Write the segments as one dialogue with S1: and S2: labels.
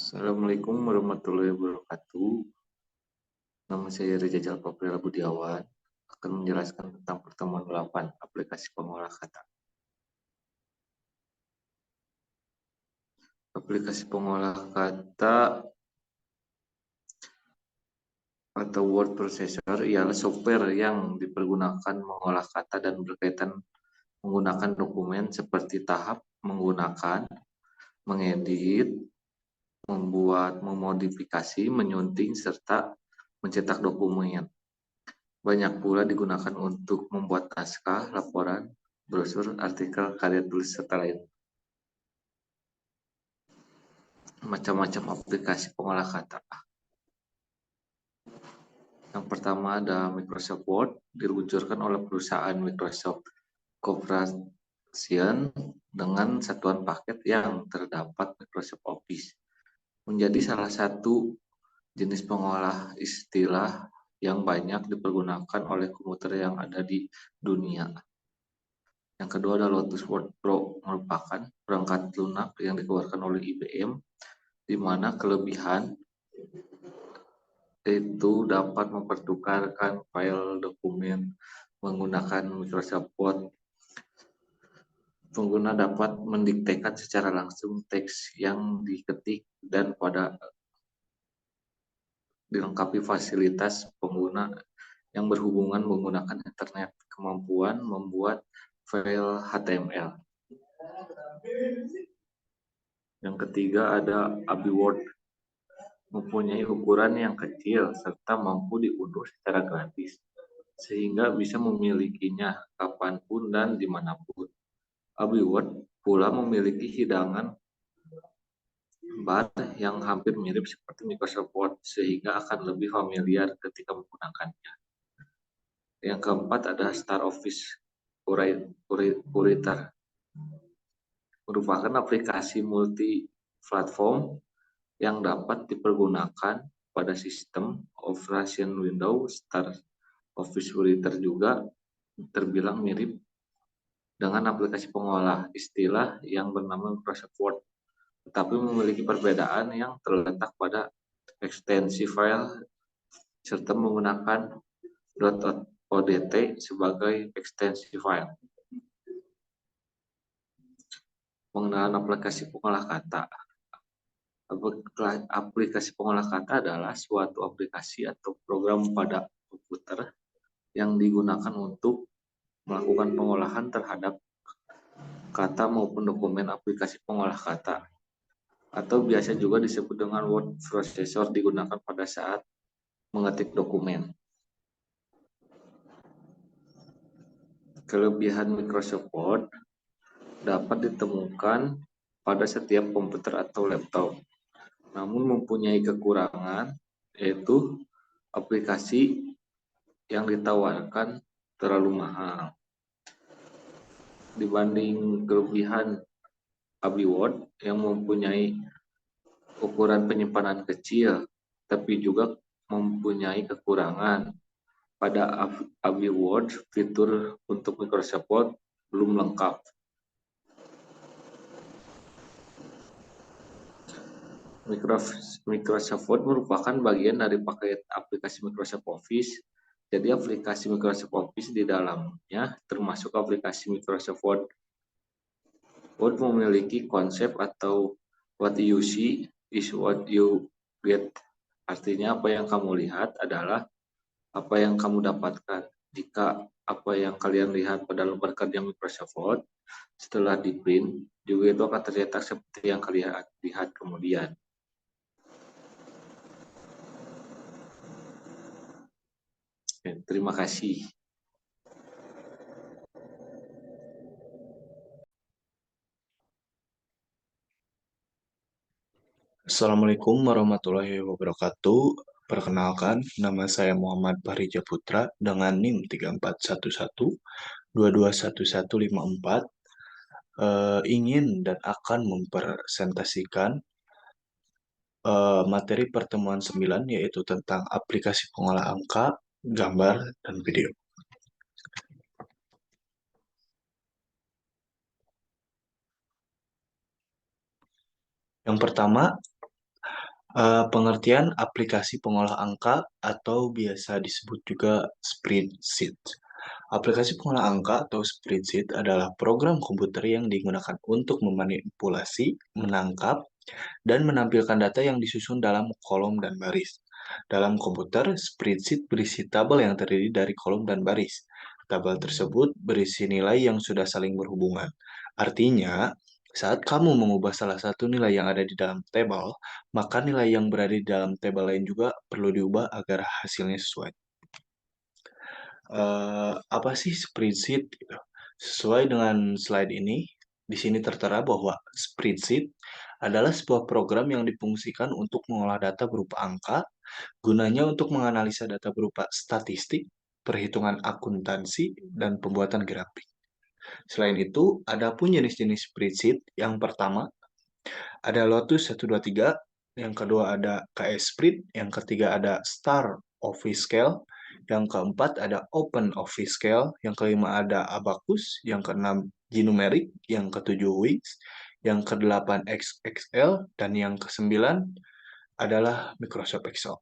S1: Assalamualaikum warahmatullahi wabarakatuh. Nama saya Rizal Paprila Budiawan, akan menjelaskan tentang pertemuan 8 aplikasi pengolah kata. Aplikasi pengolah kata atau word processor ialah software yang dipergunakan mengolah kata dan berkaitan menggunakan dokumen seperti tahap menggunakan, mengedit, membuat, memodifikasi, menyunting, serta mencetak dokumen. Banyak pula digunakan untuk membuat naskah, laporan, brosur, artikel, karya tulis, serta lain. Macam-macam aplikasi pengolah kata. Yang pertama ada Microsoft Word, diluncurkan oleh perusahaan Microsoft Corporation dengan satuan paket yang terdapat Microsoft Office. Menjadi salah satu jenis pengolah istilah yang banyak dipergunakan oleh komputer yang ada di dunia. Yang kedua adalah Lotus Word Pro, merupakan perangkat lunak yang dikeluarkan oleh IBM, di mana kelebihan itu dapat mempertukarkan file dokumen menggunakan Microsoft Word. Pengguna dapat mendiktekan secara langsung teks yang diketik dan dilengkapi fasilitas pengguna yang berhubungan menggunakan internet, kemampuan membuat file HTML. Yang ketiga ada ABI Word, mempunyai ukuran yang kecil serta mampu diunduh secara gratis, sehingga bisa memilikinya kapanpun dan dimanapun. ABI Word pula memiliki hidangan bar yang hampir mirip seperti Microsoft Word, sehingga akan lebih familiar ketika menggunakannya. Yang keempat ada Star Office Writer, merupakan aplikasi multi-platform yang dapat dipergunakan pada sistem operasi Windows. Star Office Writer juga terbilang mirip dengan aplikasi pengolah istilah yang bernama Microsoft Word, tetapi memiliki perbedaan yang terletak pada ekstensi file serta menggunakan .odt sebagai ekstensi file. Pengenalan aplikasi pengolah kata. Aplikasi pengolah kata adalah suatu aplikasi atau program pada komputer yang digunakan untuk melakukan pengolahan terhadap kata maupun dokumen. Aplikasi pengolah kata atau biasa juga disebut dengan word processor digunakan pada saat mengetik dokumen. Kelebihan Microsoft Word dapat ditemukan pada setiap komputer atau laptop, namun mempunyai kekurangan, yaitu aplikasi yang ditawarkan terlalu mahal. Dibanding kelebihan ABI Word yang mempunyai ukuran penyimpanan kecil, tapi juga mempunyai kekurangan. Pada ABI Word, fitur untuk Microsoft Word belum lengkap. Microsoft Word merupakan bagian dari paket aplikasi Microsoft Office. Jadi aplikasi Microsoft Office di dalamnya termasuk aplikasi Microsoft Word. Word memiliki konsep atau what you see is what you get. Artinya apa yang kamu lihat adalah apa yang kamu dapatkan. Jika apa yang kalian lihat pada lembar kerja Microsoft Word setelah di print juga itu akan tercetak seperti yang kalian lihat kemudian. Terima kasih.
S2: Assalamualaikum warahmatullahi wabarakatuh. Perkenalkan, nama saya Muhammad Fahrija Putra dengan NIM 3411221154. Ingin dan akan mempresentasikan materi pertemuan 9, yaitu tentang aplikasi pengolah angka, gambar, dan video. Yang pertama, Pengertian aplikasi pengolah angka atau biasa disebut juga spreadsheet. Aplikasi pengolah angka atau spreadsheet adalah program komputer yang digunakan untuk memanipulasi, menangkap, dan menampilkan data yang disusun dalam kolom dan baris. Dalam komputer, spreadsheet berisi tabel yang terdiri dari kolom dan baris. Tabel tersebut berisi nilai yang sudah saling berhubungan. Artinya, saat kamu mengubah salah satu nilai yang ada di dalam tabel, maka nilai yang berada di dalam tabel lain juga perlu diubah agar hasilnya sesuai. Apa sih spreadsheet gitu? Sesuai dengan slide ini, di sini tertera bahwa spreadsheet adalah sebuah program yang difungsikan untuk mengolah data berupa angka, gunanya untuk menganalisa data berupa statistik, perhitungan akuntansi, dan pembuatan grafik. Selain itu, ada pun jenis-jenis spreadsheet. Yang pertama, ada Lotus 123, yang kedua ada KS Spread, yang ketiga ada Star Office Scale, yang keempat ada Open Office Scale, yang kelima ada Abacus, yang keenam Gnumeric, yang ketujuh Wix, yang kedelapan XXL, dan yang kesembilan adalah Microsoft Excel.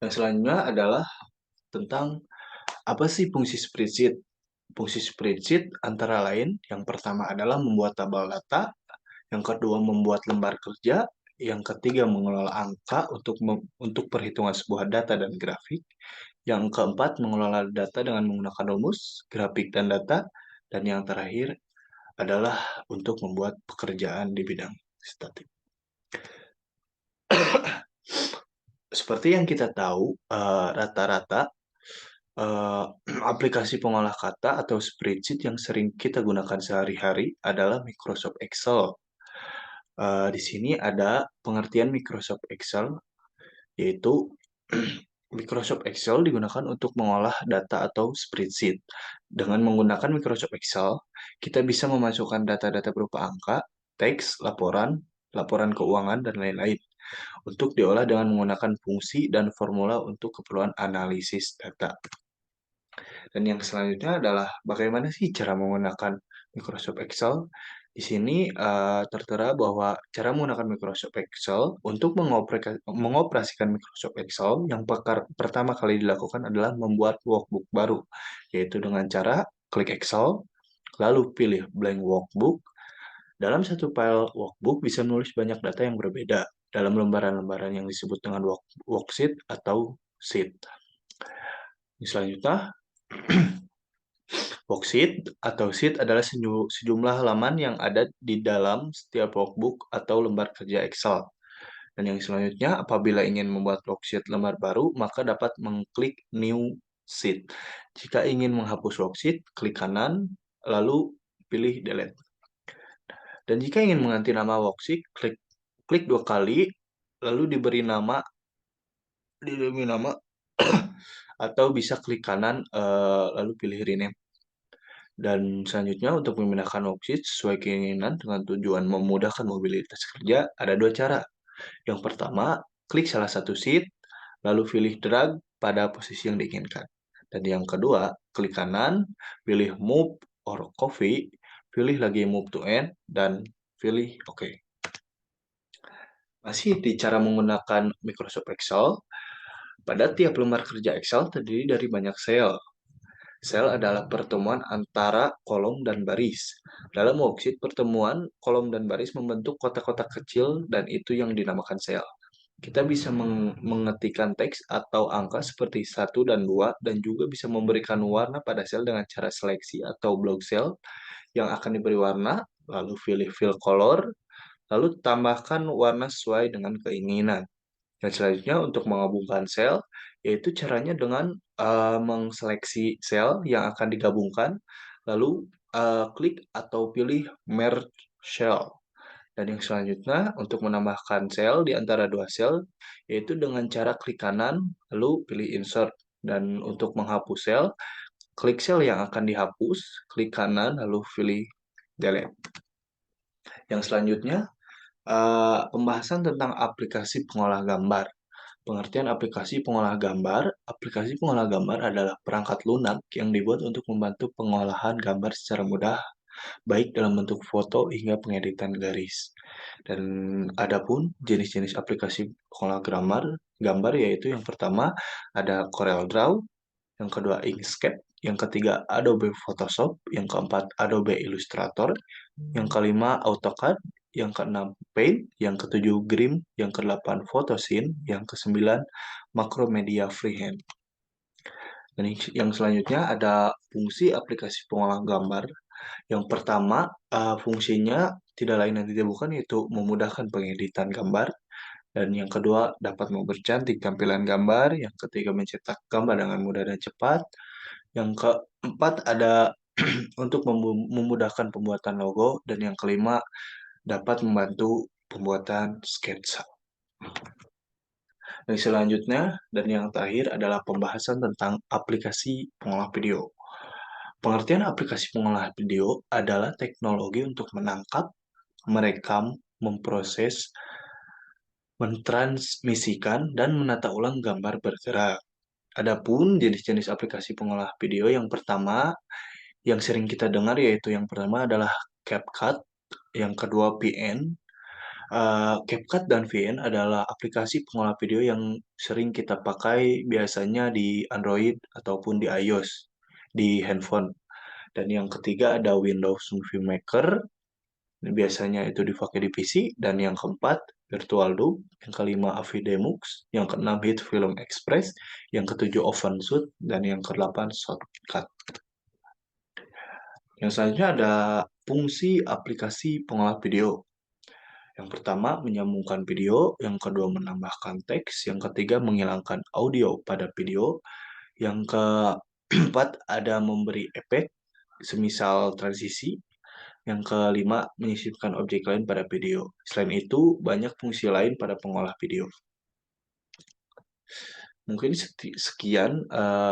S2: Yang selanjutnya adalah tentang apa sih fungsi spreadsheet. Fungsi spreadsheet antara lain, yang pertama adalah membuat tabel data, yang kedua membuat lembar kerja, yang ketiga mengelola angka untuk perhitungan sebuah data dan grafik, yang keempat mengelola data dengan menggunakan rumus, grafik dan data, dan yang terakhir adalah untuk membuat pekerjaan di bidang statik. Seperti yang kita tahu, rata-rata aplikasi pengolah kata atau spreadsheet yang sering kita gunakan sehari-hari adalah Microsoft Excel. Di sini ada pengertian Microsoft Excel, yaitu Microsoft Excel digunakan untuk mengolah data atau spreadsheet. Dengan menggunakan Microsoft Excel, kita bisa memasukkan data-data berupa angka, teks, laporan, laporan keuangan, dan lain-lain untuk diolah dengan menggunakan fungsi dan formula untuk keperluan analisis data. Dan yang selanjutnya adalah bagaimana sih cara menggunakan Microsoft Excel. Di sini tertera bahwa cara menggunakan Microsoft Excel untuk mengoperasikan Microsoft Excel yang pertama kali dilakukan adalah membuat workbook baru, yaitu dengan cara klik Excel, lalu pilih blank workbook. Dalam satu file workbook bisa menulis banyak data yang berbeda dalam lembaran-lembaran yang disebut dengan worksheet atau sheet. Selanjutnya, worksheet atau sheet adalah sejumlah halaman yang ada di dalam setiap workbook atau lembar kerja Excel. Dan yang selanjutnya, apabila ingin membuat worksheet lembar baru, maka dapat mengklik New Sheet. Jika ingin menghapus worksheet, klik kanan, lalu pilih Delete. Dan jika ingin mengganti nama worksheet, klik 2 kali, lalu diberi nama atau bisa klik kanan, lalu pilih Rename. Dan selanjutnya untuk memindahkan worksheet sesuai keinginan dengan tujuan memudahkan mobilitas kerja, ada dua cara. Yang pertama, klik salah satu sheet, lalu pilih drag pada posisi yang diinginkan. Dan yang kedua, klik kanan, pilih move or copy, pilih lagi move to end, dan pilih OK. Masih di cara menggunakan Microsoft Excel, pada tiap lembar kerja Excel terdiri dari banyak sel. Sel adalah pertemuan antara kolom dan baris. Dalam worksheet, pertemuan kolom dan baris membentuk kotak-kotak kecil dan itu yang dinamakan sel. Kita bisa mengetikkan teks atau angka seperti 1 dan 2 dan juga bisa memberikan warna pada sel dengan cara seleksi atau block cell yang akan diberi warna, lalu pilih fill color, lalu tambahkan warna sesuai dengan keinginan. Dan selanjutnya untuk menggabungkan sel, yaitu caranya dengan mengseleksi sel yang akan digabungkan, lalu klik atau pilih Merge Cell. Dan yang selanjutnya untuk menambahkan sel di antara dua sel, yaitu dengan cara klik kanan, lalu pilih Insert. Dan untuk menghapus sel, klik sel yang akan dihapus, klik kanan, lalu pilih Delete. Yang selanjutnya, pembahasan tentang aplikasi pengolah gambar. Pengertian aplikasi pengolah gambar. Aplikasi pengolah gambar adalah perangkat lunak yang dibuat untuk membantu pengolahan gambar secara mudah baik dalam bentuk foto hingga pengeditan garis. Dan adapun jenis-jenis aplikasi pengolah gambar yaitu yang pertama ada CorelDRAW, yang kedua Inkscape, yang ketiga Adobe Photoshop, yang keempat Adobe Illustrator, yang kelima AutoCAD, yang keenam Paint, yang ketujuh Grim, yang kedelapan Photosyn, yang kesembilan Macromedia Freehand. Dan yang selanjutnya ada fungsi aplikasi pengolah gambar. Yang pertama, fungsinya tidak lain dan tidak bukan yaitu memudahkan pengeditan gambar. Dan yang kedua, dapat mempercantik tampilan gambar. Yang ketiga, mencetak gambar dengan mudah dan cepat. Yang keempat, ada untuk memudahkan pembuatan logo. Dan yang kelima, dapat membantu pembuatan sketsa. Dan selanjutnya, dan yang terakhir adalah pembahasan tentang aplikasi pengolah video. Pengertian aplikasi pengolah video adalah teknologi untuk menangkap, merekam, memproses, mentransmisikan, dan menata ulang gambar bergerak. Adapun jenis-jenis aplikasi pengolah video yang pertama, yang sering kita dengar yaitu yang pertama adalah CapCut, yang kedua VN. CapCut dan VN adalah aplikasi pengolah video yang sering kita pakai biasanya di Android ataupun di iOS, di handphone. Dan yang ketiga ada Windows Movie Maker, biasanya itu dipakai di PC. Dan yang keempat, VirtualDub. Yang kelima, Avidemux. Yang keenam, Hit Film Express. Yang ketujuh, OpenShoot. Dan yang kedelapan, Shortcut. Yang selanjutnya ada fungsi aplikasi pengolah video. Yang pertama, menyambungkan video. Yang kedua, menambahkan teks. Yang ketiga, menghilangkan audio pada video. Yang keempat, ada memberi efek, semisal transisi. Yang kelima, menyisipkan objek lain pada video. Selain itu, banyak fungsi lain pada pengolah video. Mungkin sekian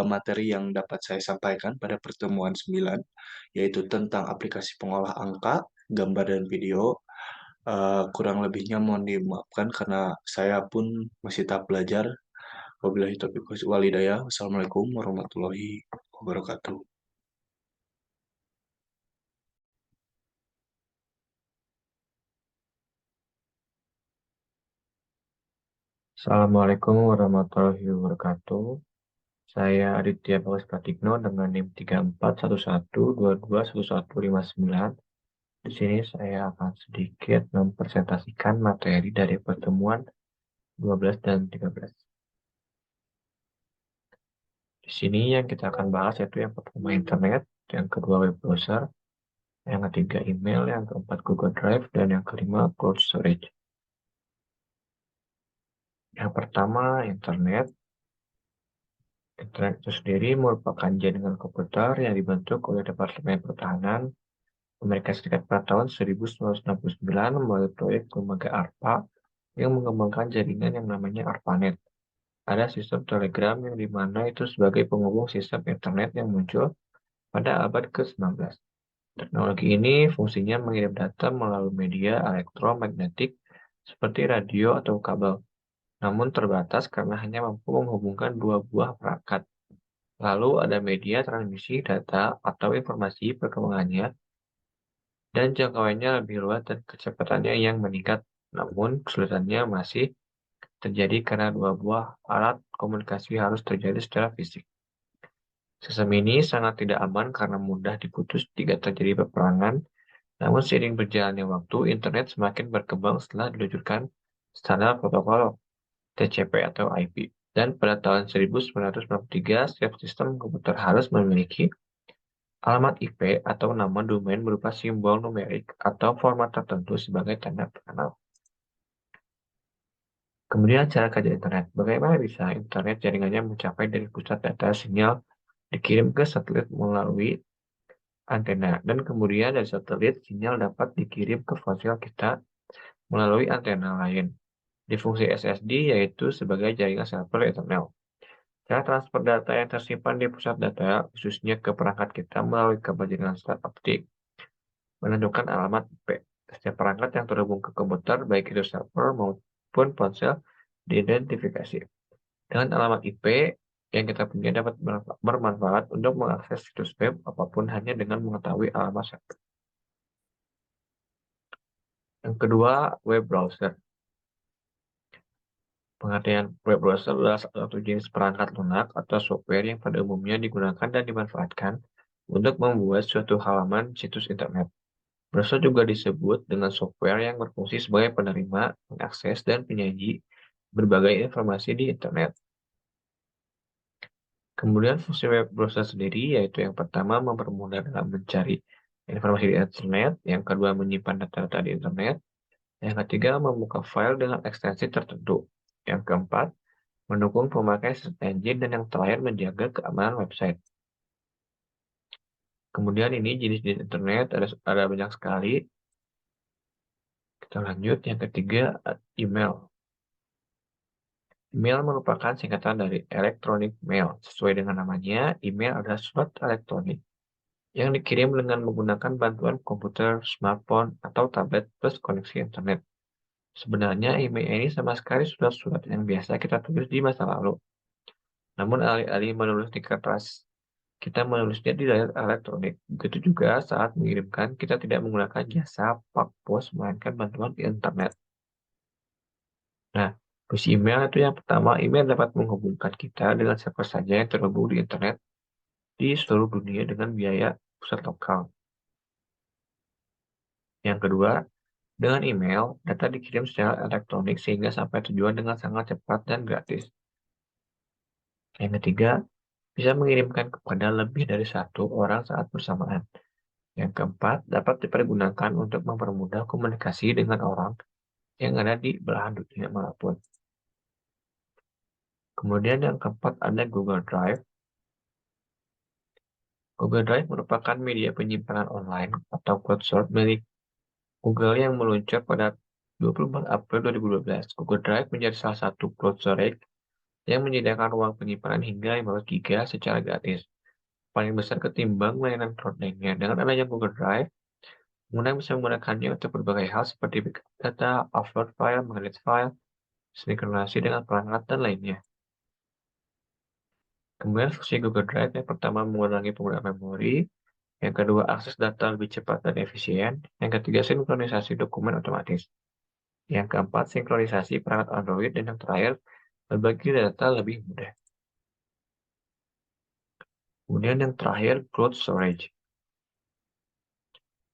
S2: materi yang dapat saya sampaikan pada pertemuan 9, yaitu tentang aplikasi pengolah angka, gambar, dan video. Kurang lebihnya mohon dimaafkan karena saya pun masih tahap belajar. Wabillahi taufiq wal hidayah. Wassalamualaikum warahmatullahi wabarakatuh.
S3: Assalamualaikum warahmatullahi wabarakatuh. Saya Aditya Bagus Pratikno dengan NIM 3411221159. Di sini saya akan sedikit mempresentasikan materi dari pertemuan 12 dan 13. Di sini yang kita akan bahas yaitu yang pertama internet, yang kedua web browser, yang ketiga email, yang keempat Google Drive, dan yang kelima cloud storage. Yang pertama internet. Internet itu sendiri merupakan jaringan komputer yang dibentuk oleh Departemen Pertahanan Amerika Serikat pada tahun 1969 melalui proyek lembaga ARPA yang mengembangkan jaringan yang namanya ARPANET. Ada sistem telegram yang dimana itu sebagai penghubung sistem internet yang muncul pada abad ke-19. Teknologi ini fungsinya mengirim data melalui media elektromagnetik seperti radio atau kabel, namun terbatas karena hanya mampu menghubungkan dua buah perangkat. Lalu ada media transmisi data atau informasi perkembangannya dan jangkauannya lebih luas dan kecepatannya yang meningkat. Namun kesulitannya masih terjadi karena dua buah alat komunikasi harus terjadi secara fisik. Sistem ini sangat tidak aman karena mudah diputus jika terjadi peperangan. Namun seiring berjalannya waktu, internet semakin berkembang setelah diluncurkan standar protokol TCP atau IP. Dan pada tahun 1993, setiap sistem komputer harus memiliki alamat IP atau nama domain berupa simbol numerik atau format tertentu sebagai tanda pengenal. Kemudian cara kerja internet. Bagaimana bisa internet jaringannya mencapai dari pusat data sinyal dikirim ke satelit melalui antena. Dan kemudian dari satelit sinyal dapat dikirim ke ponsel kita melalui antena lain. Di fungsi SSD yaitu sebagai jaringan server eternal. Cara transfer data yang tersimpan di pusat data, khususnya ke perangkat kita melalui kabel jaringan serat optik, menentukan alamat IP. Setiap perangkat yang terhubung ke komputer, baik itu server maupun ponsel, diidentifikasi. Dengan alamat IP yang kita punya dapat bermanfaat untuk mengakses situs web apapun hanya dengan mengetahui alamat server. Yang kedua, web browser. Pengertian web browser adalah salah satu jenis perangkat lunak atau software yang pada umumnya digunakan dan dimanfaatkan untuk membuat suatu halaman situs internet. Browser juga disebut dengan software yang berfungsi sebagai penerima, pengakses, dan penyaji berbagai informasi di internet. Kemudian fungsi web browser sendiri yaitu yang pertama mempermudah dalam mencari informasi di internet, yang kedua menyimpan data-data di internet, yang ketiga membuka file dengan ekstensi tertentu, yang keempat mendukung pemakai search engine, dan yang terakhir menjaga keamanan website. Kemudian ini jenis-jenis internet ada banyak sekali. Kita lanjut, yang ketiga email. Email merupakan singkatan dari electronic mail. Sesuai dengan namanya, email adalah surat elektronik yang dikirim dengan menggunakan bantuan komputer, smartphone, atau tablet plus koneksi internet. Sebenarnya email ini sama sekali surat-surat yang biasa kita tulis di masa lalu. Namun alih-alih menulis di kertas, kita menulisnya di layar elektronik. Begitu juga saat mengirimkan, kita tidak menggunakan jasa pak pos, melainkan bantuan internet. Nah, fungsi email itu yang pertama, email dapat menghubungkan kita dengan siapa saja yang terhubung di internet di seluruh dunia dengan biaya pusat lokal. Yang kedua, dengan email, data dikirim secara elektronik sehingga sampai tujuan dengan sangat cepat dan gratis. Yang ketiga, bisa mengirimkan kepada lebih dari satu orang saat bersamaan. Yang keempat, dapat dipergunakan untuk mempermudah komunikasi dengan orang yang ada di belahan dunia manapun. Kemudian yang keempat ada Google Drive. Google Drive merupakan media penyimpanan online atau cloud storage milik Google yang meluncur pada 24 April 2012. Google Drive menjadi salah satu cloud storage yang menyediakan ruang penyimpanan hingga 15 GB secara gratis, paling besar ketimbang layanan cloud lainnya. Dengan adanya Google Drive, pengguna bisa menggunakannya untuk berbagai hal seperti backup data, upload file, manage file, sinkronasi dengan perangkat, dan lainnya. Kemudian fungsi Google Drive yang pertama mengurangi penggunaan memori, yang kedua akses data lebih cepat dan efisien, yang ketiga sinkronisasi dokumen otomatis, yang keempat sinkronisasi perangkat Android, dan yang terakhir berbagi data lebih mudah. Kemudian yang terakhir cloud storage.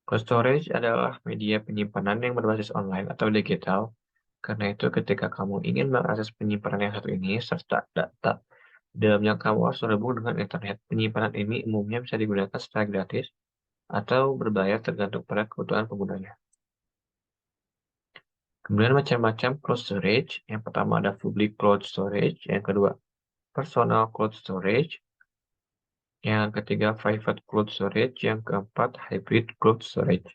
S3: Cloud storage adalah media penyimpanan yang berbasis online atau digital. Karena itu ketika kamu ingin mengakses penyimpanan yang satu ini serta data dalamnya, kamu harus terhubung dengan internet. Penyimpanan ini umumnya bisa digunakan secara gratis atau berbayar tergantung pada kebutuhan penggunanya. Kemudian macam-macam cloud storage. Yang pertama ada public cloud storage, yang kedua personal cloud storage, yang ketiga private cloud storage, yang keempat hybrid cloud storage.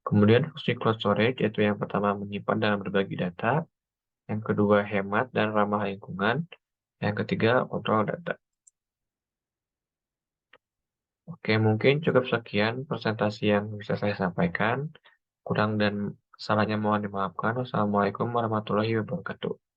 S3: Kemudian fungsi cloud storage yaitu yang pertama menyimpan dan berbagi data, yang kedua hemat dan ramah lingkungan, yang ketiga kontrol data. Oke, mungkin cukup sekian presentasi yang bisa saya sampaikan. Kurang dan salahnya mohon dimaafkan. Wassalamualaikum warahmatullahi wabarakatuh.